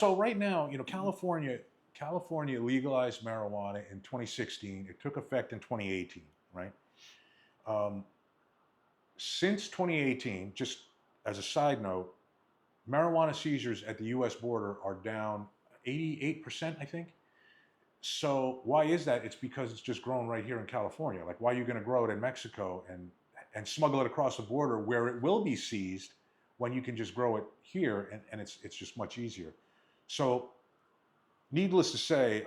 So right now, California legalized marijuana in 2016. It took effect in 2018, right? Um, since 2018, just as a side note, marijuana seizures at the U.S. border are down 88%, I think. So why is that? It's because it's just grown right here in California. Like, why are you going to grow it in Mexico and smuggle it across the border where it will be seized when you can just grow it here and it's just much easier. So, needless to say,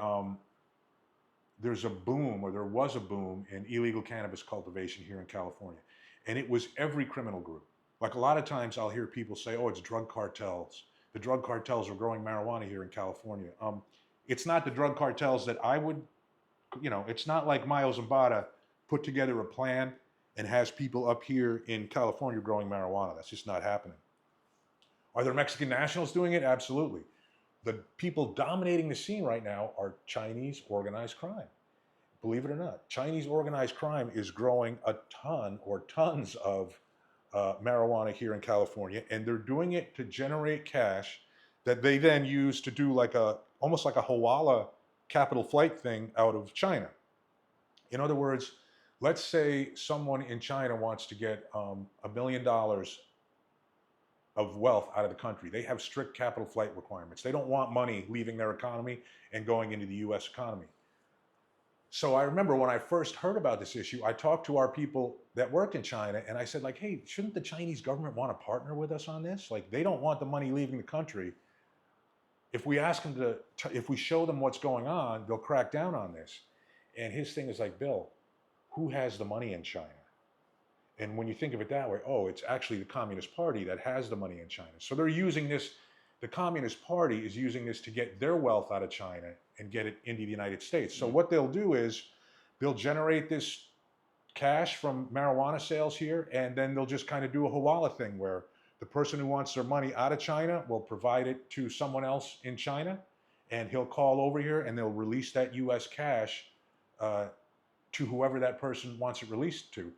there's a boom, or there was a boom, in illegal cannabis cultivation here in California, and it was every criminal group. Like, a lot of times, I'll hear people say, "Oh, it's drug cartels. The drug cartels are growing marijuana here in California." It's not the drug cartels that I would, it's not like Miles Zambada put together a plan and has people up here in California growing marijuana. That's just not happening. Are there Mexican nationals doing it? Absolutely. The people dominating the scene right now are Chinese organized crime. Believe it or not, Chinese organized crime is growing a ton or tons of marijuana here in California, and they're doing it to generate cash that they then use to do like almost like a Hawala capital flight thing out of China. In other words, let's say someone in China wants to get $1 million of wealth out of the country. They have strict capital flight requirements. They don't want money leaving their economy and going into the US economy. So I remember when I first heard about this issue, I talked to our people that worked in China and I said, like, hey, shouldn't the Chinese government want to partner with us on this? Like, they don't want the money leaving the country. If we ask them if we show them what's going on, they'll crack down on this. And his thing is like, Bill, who has the money in China? And when you think of it that way, oh, it's actually the Communist Party that has the money in China. So they're using this, the Communist Party is using this to get their wealth out of China and get it into the United States. So what they'll do is they'll generate this cash from marijuana sales here, and then they'll just kind of do a Hawala thing where the person who wants their money out of China will provide it to someone else in China, and he'll call over here and they'll release that US cash to whoever that person wants it released to.